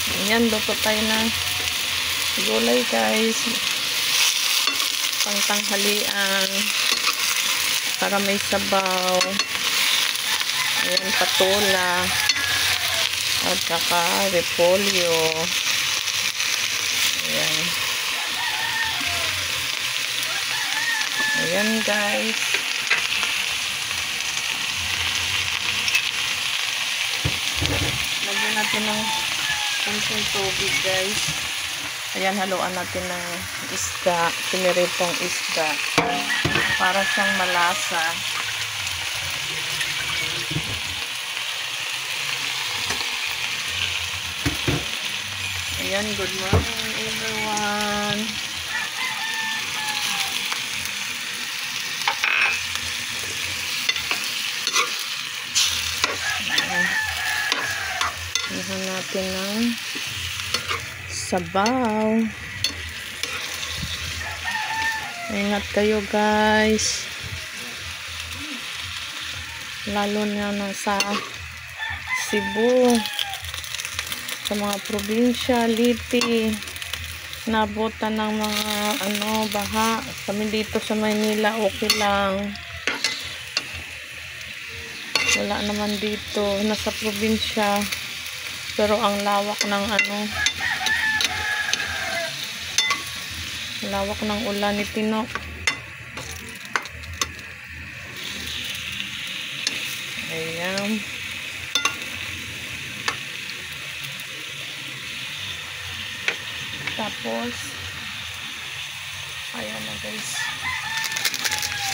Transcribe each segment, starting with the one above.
Ayan, luto tayo ng gulay guys. Pangtanghalian. Para may sabaw. Ayan, patola. At saka repolyo. Ayan. Ayan guys. Lagyan natin ng kunting tubig guys. Ayan, haluan natin ng isda. Piniritong isda. Para siyang malasa. Ayan, good morning everyone. Ayan natin ng sabaw. Ingat kayo guys. Lalo na nasa Cebu. Sa mga probinsya, Liti. Nabutan ng mga baha. Kami dito sa Maynila, okay lang. Wala naman dito. Nasa probinsya. Pero ang lawak ng lawak ng ulan ni Tino. Ayan. Tapos ayan na guys.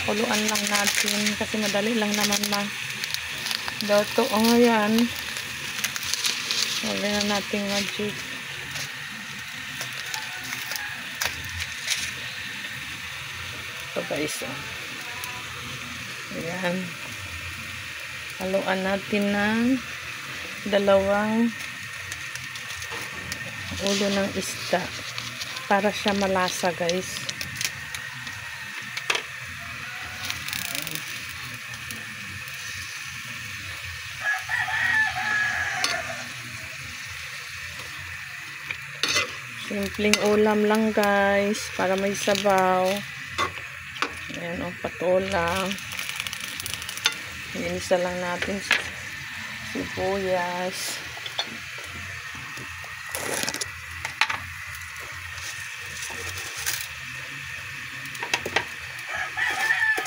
Kuluan lang natin kasi madali lang naman dato. Ayan. Lagyan na natin magic. Ito guys. Ayan. Haluan natin ng 2 ulo ng isda para siya malasa guys. Simpleng ulam lang guys para may sabaw. Ayan o, patola. Inisa lang natin sibuyas.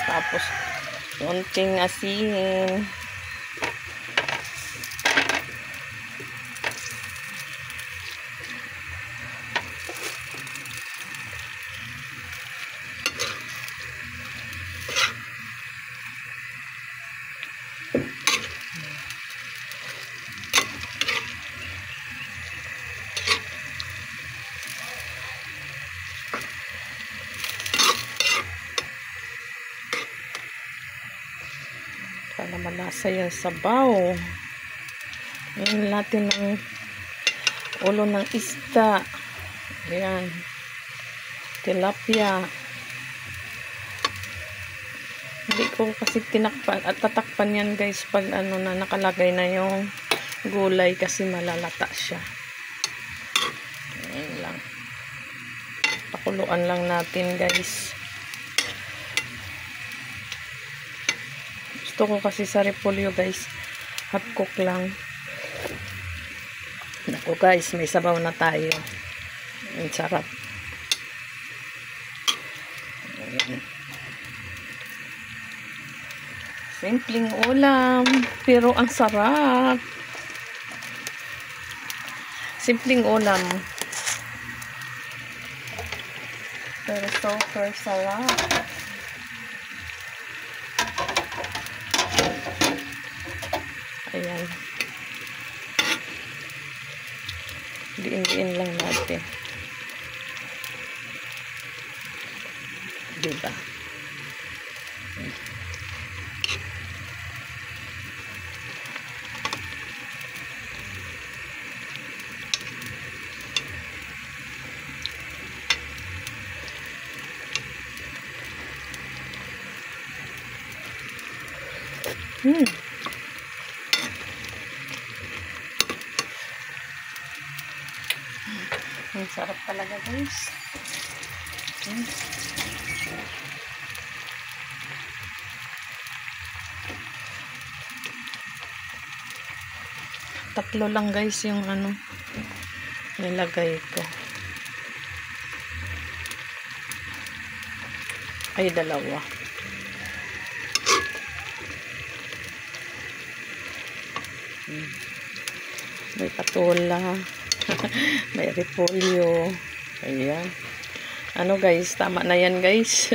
Tapos konting asin. Para malasa yung sabaw. Ngayon natin ng ulo ng isda. Ayan. Tilapia. Hindi ko kasi tinakpan at tatakpan yan guys pag na nakalagay na yung gulay kasi malalata siya. Ayan lang. Pakuluan lang natin guys. Gusto ko kasi sa repolyo guys, hot cook lang. Naku guys, may sabaw na tayo. Ang sarap. Ayan. Simpleng ulam, pero ang sarap. Simpleng ulam, pero super sarap. Ayan. Diin-diin lang natin. Diba? Ang sarap talaga, guys. Tatlo lang, guys, yung ano nilagay ko. Ay, dalawa. May patola. May repolyo. Ayan. Ano, guys, tama na yan, guys.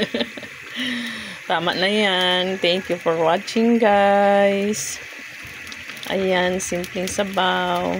Tama na yan. Thank you for watching, guys. Ayan, simpleng sabaw.